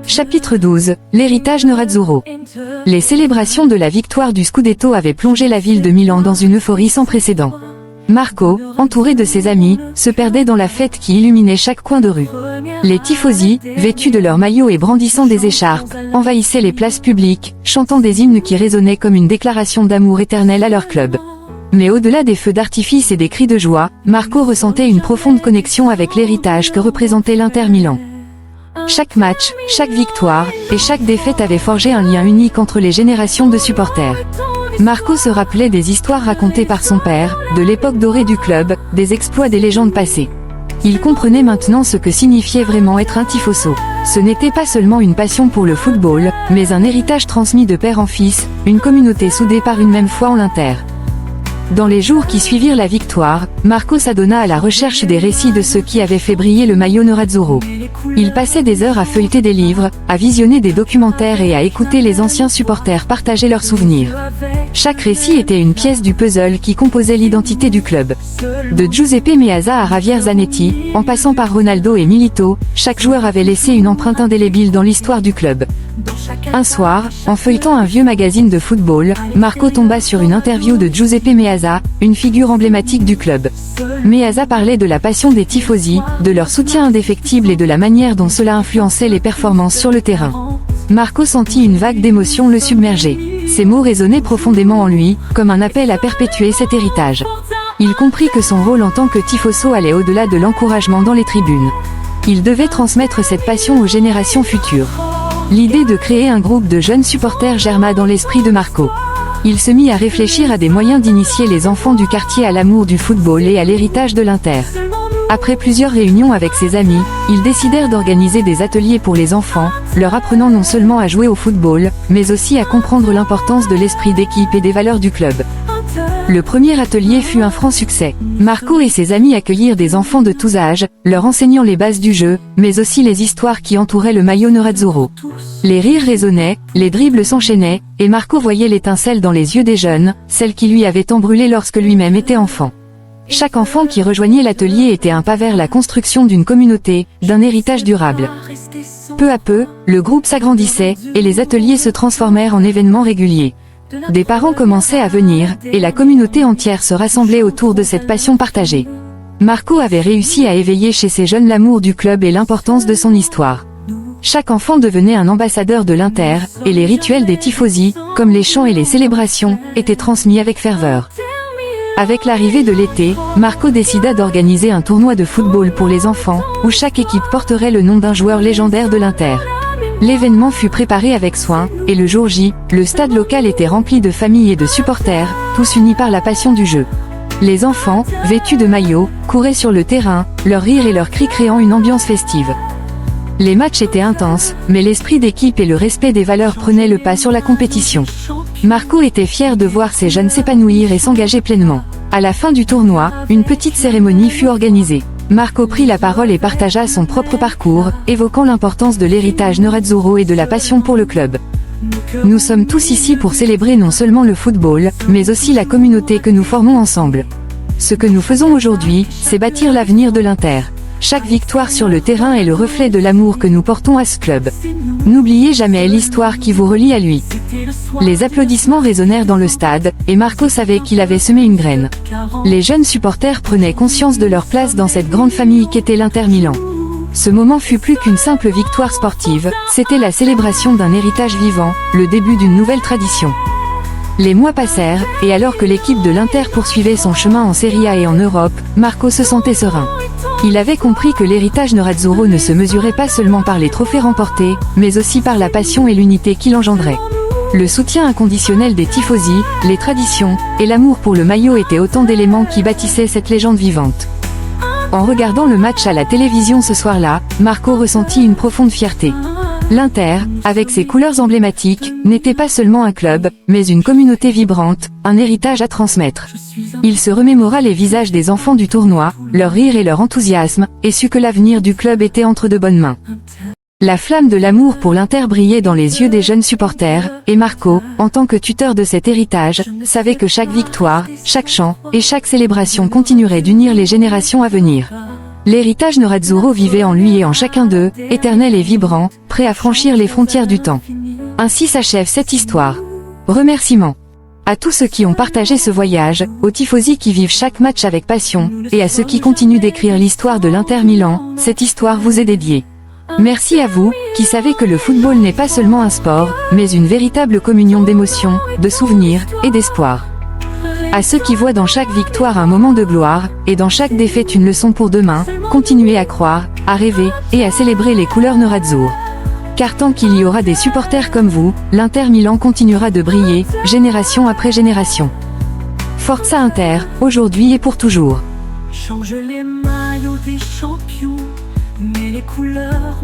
Chapitre 12, l'héritage Nerazzurro. Les célébrations de la victoire du Scudetto avaient plongé la ville de Milan dans une euphorie sans précédent. Marco, entouré de ses amis, se perdait dans la fête qui illuminait chaque coin de rue. Les tifosi, vêtus de leurs maillots et brandissant des écharpes, envahissaient les places publiques, chantant des hymnes qui résonnaient comme une déclaration d'amour éternel à leur club. Mais au-delà des feux d'artifice et des cris de joie, Marco ressentait une profonde connexion avec l'héritage que représentait l'Inter Milan. Chaque match, chaque victoire, et chaque défaite avait forgé un lien unique entre les générations de supporters. Marco se rappelait des histoires racontées par son père, de l'époque dorée du club, des exploits des légendes passées. Il comprenait maintenant ce que signifiait vraiment être un tifoso. Ce n'était pas seulement une passion pour le football, mais un héritage transmis de père en fils, une communauté soudée par une même foi en l'Inter. Dans les jours qui suivirent la victoire, Marco s'adonna à la recherche des récits de ceux qui avaient fait briller le maillot Nerazzurro. Il passait des heures à feuilleter des livres, à visionner des documentaires et à écouter les anciens supporters partager leurs souvenirs. Chaque récit était une pièce du puzzle qui composait l'identité du club. De Giuseppe Meazza à Javier Zanetti, en passant par Ronaldo et Milito, chaque joueur avait laissé une empreinte indélébile dans l'histoire du club. Un soir, en feuilletant un vieux magazine de football, Marco tomba sur une interview de Giuseppe Meazza, une figure emblématique du club. Meazza parlait de la passion des tifosi, de leur soutien indéfectible et de la manière dont cela influençait les performances sur le terrain. Marco sentit une vague d'émotion le submerger. Ces mots résonnaient profondément en lui, comme un appel à perpétuer cet héritage. Il comprit que son rôle en tant que tifoso allait au-delà de l'encouragement dans les tribunes. Il devait transmettre cette passion aux générations futures. L'idée de créer un groupe de jeunes supporters germa dans l'esprit de Marco. Il se mit à réfléchir à des moyens d'initier les enfants du quartier à l'amour du football et à l'héritage de l'Inter. Après plusieurs réunions avec ses amis, ils décidèrent d'organiser des ateliers pour les enfants, leur apprenant non seulement à jouer au football, mais aussi à comprendre l'importance de l'esprit d'équipe et des valeurs du club. Le premier atelier fut un franc succès. Marco et ses amis accueillirent des enfants de tous âges, leur enseignant les bases du jeu, mais aussi les histoires qui entouraient le maillot Nerazzurro. Les rires résonnaient, les dribbles s'enchaînaient, et Marco voyait l'étincelle dans les yeux des jeunes, celle qui lui avait tant brûlé lorsque lui-même était enfant. Chaque enfant qui rejoignait l'atelier était un pas vers la construction d'une communauté, d'un héritage durable. Peu à peu, le groupe s'agrandissait, et les ateliers se transformèrent en événements réguliers. Des parents commençaient à venir, et la communauté entière se rassemblait autour de cette passion partagée. Marco avait réussi à éveiller chez ces jeunes l'amour du club et l'importance de son histoire. Chaque enfant devenait un ambassadeur de l'Inter, et les rituels des tifosi, comme les chants et les célébrations, étaient transmis avec ferveur. Avec l'arrivée de l'été, Marco décida d'organiser un tournoi de football pour les enfants, où chaque équipe porterait le nom d'un joueur légendaire de l'Inter. L'événement fut préparé avec soin, et le jour J, le stade local était rempli de familles et de supporters, tous unis par la passion du jeu. Les enfants, vêtus de maillots, couraient sur le terrain, leurs rires et leurs cris créant une ambiance festive. Les matchs étaient intenses, mais l'esprit d'équipe et le respect des valeurs prenaient le pas sur la compétition. Marco était fier de voir ces jeunes s'épanouir et s'engager pleinement. À la fin du tournoi, une petite cérémonie fut organisée. Marco prit la parole et partagea son propre parcours, évoquant l'importance de l'héritage Nerazzurro et de la passion pour le club. Nous sommes tous ici pour célébrer non seulement le football, mais aussi la communauté que nous formons ensemble. Ce que nous faisons aujourd'hui, c'est bâtir l'avenir de l'Inter. Chaque victoire sur le terrain est le reflet de l'amour que nous portons à ce club. N'oubliez jamais l'histoire qui vous relie à lui. Les applaudissements résonnèrent dans le stade, et Marco savait qu'il avait semé une graine. Les jeunes supporters prenaient conscience de leur place dans cette grande famille qu'était l'Inter Milan. Ce moment fut plus qu'une simple victoire sportive, c'était la célébration d'un héritage vivant, le début d'une nouvelle tradition. Les mois passèrent, et alors que l'équipe de l'Inter poursuivait son chemin en Serie A et en Europe, Marco se sentait serein. Il avait compris que l'héritage Nerazzurro ne se mesurait pas seulement par les trophées remportés, mais aussi par la passion et l'unité qu'il engendrait. Le soutien inconditionnel des tifosi, les traditions, et l'amour pour le maillot étaient autant d'éléments qui bâtissaient cette légende vivante. En regardant le match à la télévision ce soir-là, Marco ressentit une profonde fierté. L'Inter, avec ses couleurs emblématiques, n'était pas seulement un club, mais une communauté vibrante, un héritage à transmettre. Il se remémora les visages des enfants du tournoi, leurs rires et leur enthousiasme, et sut que l'avenir du club était entre de bonnes mains. La flamme de l'amour pour l'Inter brillait dans les yeux des jeunes supporters, et Marco, en tant que tuteur de cet héritage, savait que chaque victoire, chaque chant, et chaque célébration continuerait d'unir les générations à venir. L'héritage Nerazzurro vivait en lui et en chacun d'eux, éternel et vibrant, prêt à franchir les frontières du temps. Ainsi s'achève cette histoire. Remerciements à tous ceux qui ont partagé ce voyage, aux tifosi qui vivent chaque match avec passion, et à ceux qui continuent d'écrire l'histoire de l'Inter Milan, cette histoire vous est dédiée. Merci à vous, qui savez que le football n'est pas seulement un sport, mais une véritable communion d'émotions, de souvenirs, et d'espoir. À ceux qui voient dans chaque victoire un moment de gloire, et dans chaque défaite une leçon pour demain, continuez à croire, à rêver, et à célébrer les couleurs Nerazzurre. Car tant qu'il y aura des supporters comme vous, l'Inter Milan continuera de briller, génération après génération. Forza Inter, aujourd'hui et pour toujours. Change les maillots des champions, mais les couleurs